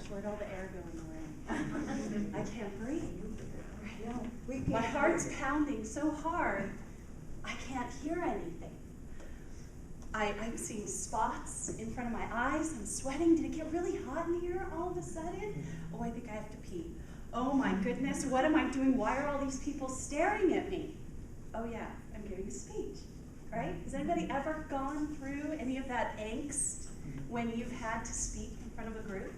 where'd all the air go in the room? I can't breathe. Right? My heart's pounding so hard, I can't hear anything. I'm seeing spots in front of my eyes. I'm sweating. Did it get really hot in here all of a sudden? Oh, I think I have to pee. Oh my goodness, what am I doing? Why are all these people staring at me? Oh yeah, I'm giving a speech, right? Has anybody ever gone through any of that angst when you've had to speak in front of a group,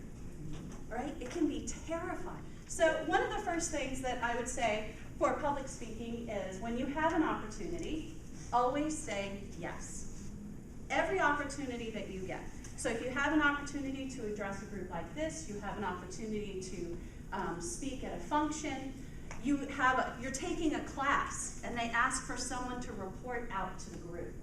right? It can be terrifying. So one of the first things that I would say for public speaking is when you have an opportunity, always say yes. Every opportunity that you get. So if you have an opportunity to address a group like this, you have an opportunity to speak at a function, you're taking a class and they ask for someone to report out to the group.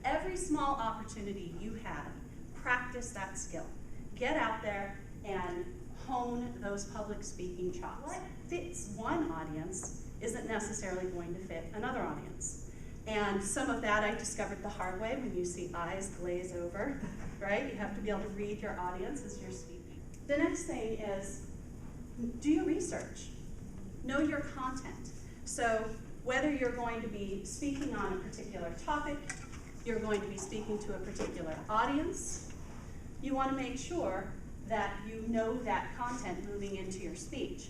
Every small opportunity you have, practice that skill. Get out there and hone those public speaking chops. What fits one audience isn't necessarily going to fit another audience. And some of that I discovered the hard way when you see eyes glaze over, right? You have to be able to read your audience as you're speaking. The next thing is, do your research. Know your content. So whether you're going to be speaking on a particular topic, you're going to be speaking to a particular audience, you want to make sure that you know that content moving into your speech.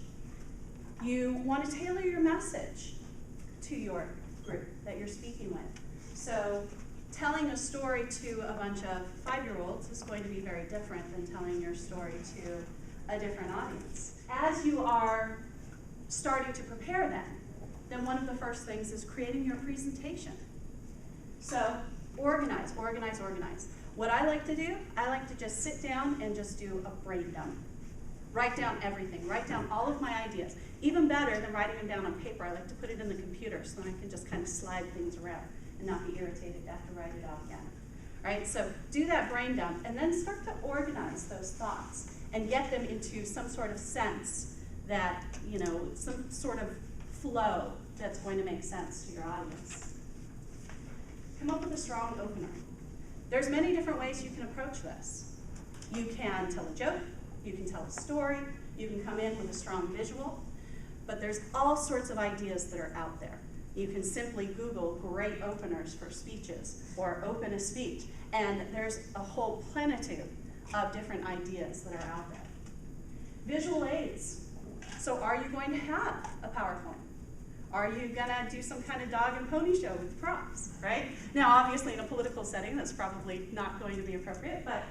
You want to tailor your message to your group that you're speaking with. So telling a story to a bunch of 5-year-olds is going to be very different than telling your story to a different audience. As you are starting to prepare then one of the first things is creating your presentation. So organize, organize, organize. What I like to do, I like to just sit down and just do a brain dump. Write down everything, write down all of my ideas. Even better than writing them down on paper, I like to put it in the computer so then I can just kind of slide things around and not be irritated to have to write it out again. Right? So do that brain dump and then start to organize those thoughts and get them into some sort of sense that, you know, some sort of flow that's going to make sense to your audience. Come up with a strong opener. There's many different ways you can approach this. You can tell a joke, you can tell a story, you can come in with a strong visual, but there's all sorts of ideas that are out there. You can simply Google great openers for speeches or open a speech, and there's a whole plenitude of different ideas that are out there. Visual aids. So are you going to have a PowerPoint? Are you going to do some kind of dog and pony show with props, right? Now, obviously, in a political setting, that's probably not going to be appropriate, but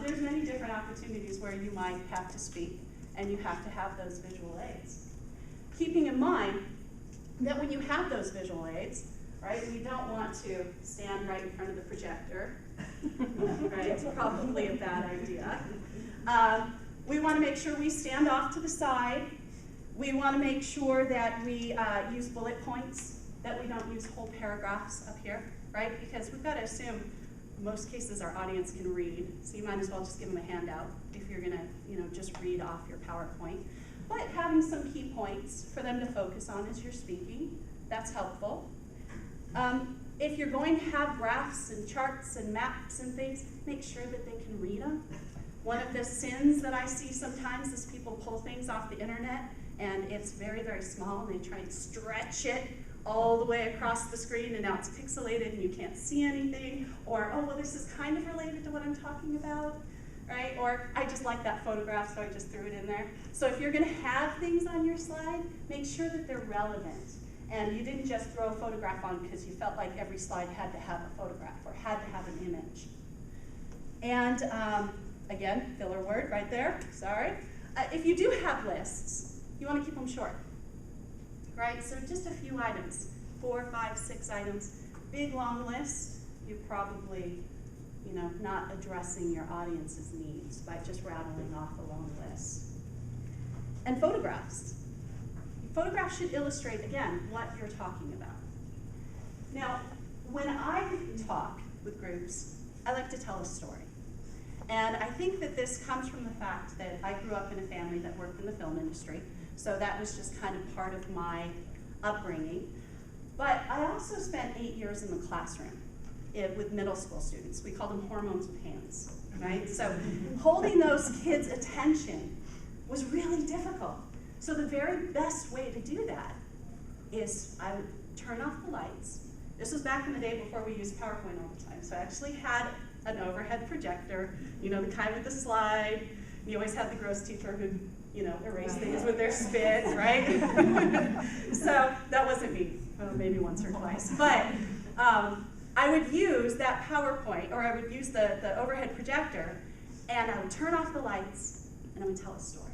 there's many different opportunities where you might have to speak, and you have to have those visual aids. Keeping in mind that when you have those visual aids, right, we don't want to stand right in front of the projector, right? It's probably a bad idea. We want to make sure we stand off to the side. We want to make sure that we use bullet points, that we don't use whole paragraphs up here, right? Because we've got to assume in most cases our audience can read, so you might as well just give them a handout if you're going to, you know, just read off your PowerPoint. But having some key points for them to focus on as you're speaking, that's helpful. If you're going to have graphs and charts and maps and things, make sure that they can read them. One of the sins that I see sometimes is people pull things off the internet and it's very, very small, and they try and stretch it all the way across the screen, and now it's pixelated and you can't see anything, or, oh, well, this is kind of related to what I'm talking about, right? Or, I just like that photograph, so I just threw it in there. So if you're gonna have things on your slide, make sure that they're relevant, and you didn't just throw a photograph on because you felt like every slide had to have a photograph, or had to have an image. And, again, filler word right there, sorry. If you do have lists, you want to keep them short, right? So just a few items, 4, 5, 6 items. Big, long list, you're probably, you know, not addressing your audience's needs by just rattling off a long list. And photographs. Photographs should illustrate, again, what you're talking about. Now, when I talk with groups, I like to tell a story. And I think that this comes from the fact that I grew up in a family that worked in the film industry, so that was just kind of part of my upbringing. But I also spent 8 years in the classroom with middle school students. We call them hormones with hands, right? So holding those kids' attention was really difficult. So the very best way to do that is I would turn off the lights. This was back in the day before we used PowerPoint all the time. So I actually had an overhead projector, you know, the kind with the slide. You always had the gross teacher who, you know, erased things with their spit, right? So that wasn't me, well, maybe once or twice. But I would use that PowerPoint, or I would use the overhead projector, and I would turn off the lights, and I would tell a story.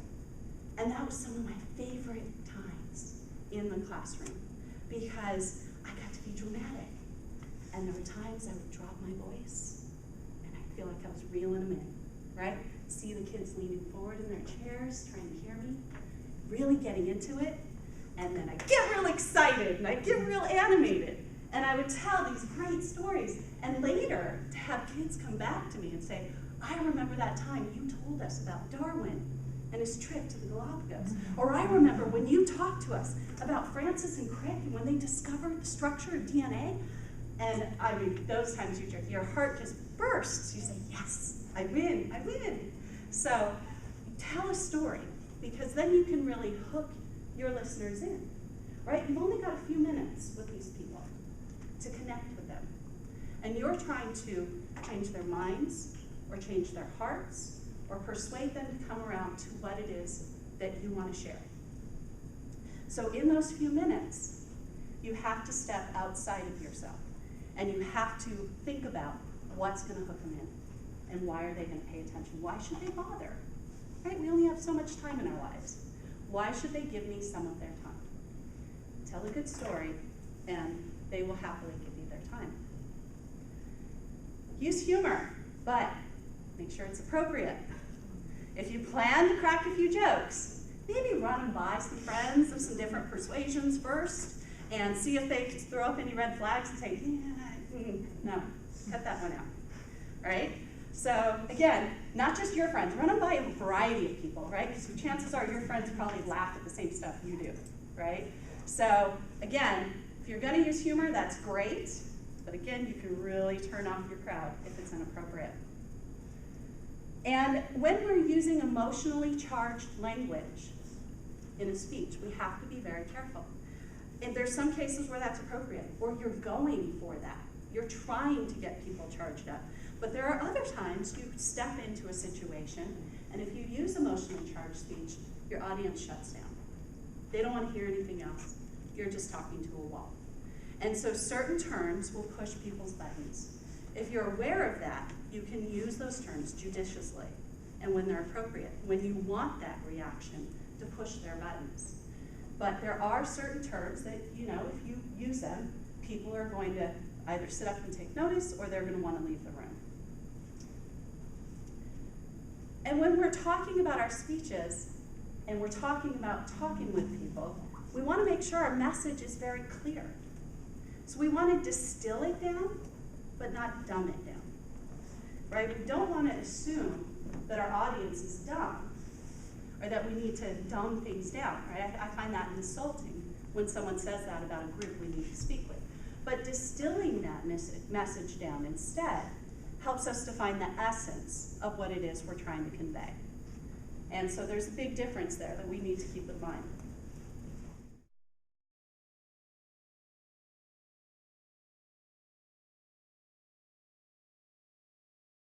And that was some of my favorite times in the classroom, because I got to be dramatic. And there were times I would drop my voice, and I'd feel like I was reeling them in, right? See the kids leaning forward in their chairs, trying to hear me, really getting into it, and then I'd get real excited, and I'd get real animated, and I would tell these great stories, and later to have kids come back to me and say, I remember that time you told us about Darwin and his trip to the Galapagos, or I remember when you talked to us about Francis and Crick and when they discovered the structure of DNA. And I mean, those times your heart just bursts. You say, yes, I win, I win. So tell a story, because then you can really hook your listeners in, right? You've only got a few minutes with these people to connect with them. And you're trying to change their minds, or change their hearts, or persuade them to come around to what it is that you want to share. So in those few minutes, you have to step outside of yourself, and you have to think about what's going to hook them in, and why are they going to pay attention? Why should they bother? Right? We only have so much time in our lives. Why should they give me some of their time? Tell a good story, and they will happily give you their time. Use humor, but make sure it's appropriate. If you plan to crack a few jokes, maybe run them by some friends of some different persuasions first, and see if they throw up any red flags and say, no, cut that one out, right? So again, not just your friends, run them by a variety of people, right? Because chances are your friends probably laugh at the same stuff you do, right? So again, if you're going to use humor, that's great, but again, you can really turn off your crowd if it's inappropriate. And when we're using emotionally charged language in a speech, we have to be very careful. And there's some cases where that's appropriate, or you're going for that. You're trying to get people charged up. But there are other times you step into a situation, and if you use emotionally charged speech, your audience shuts down. They don't want to hear anything else. You're just talking to a wall. And so certain terms will push people's buttons. If you're aware of that, you can use those terms judiciously, and when they're appropriate, when you want that reaction to push their buttons. But there are certain terms that, you know, if you use them, people are going to either sit up and take notice, or they're going to want to leave the room. And when we're talking about our speeches, and we're talking about talking with people, we want to make sure our message is very clear. So we want to distill it down, but not dumb it down, right? We don't want to assume that our audience is dumb, or that we need to dumb things down, right? I find that insulting when someone says that about a group we need to speak with. But distilling that message down instead helps us to find the essence of what it is we're trying to convey. And so there's a big difference there that we need to keep in mind.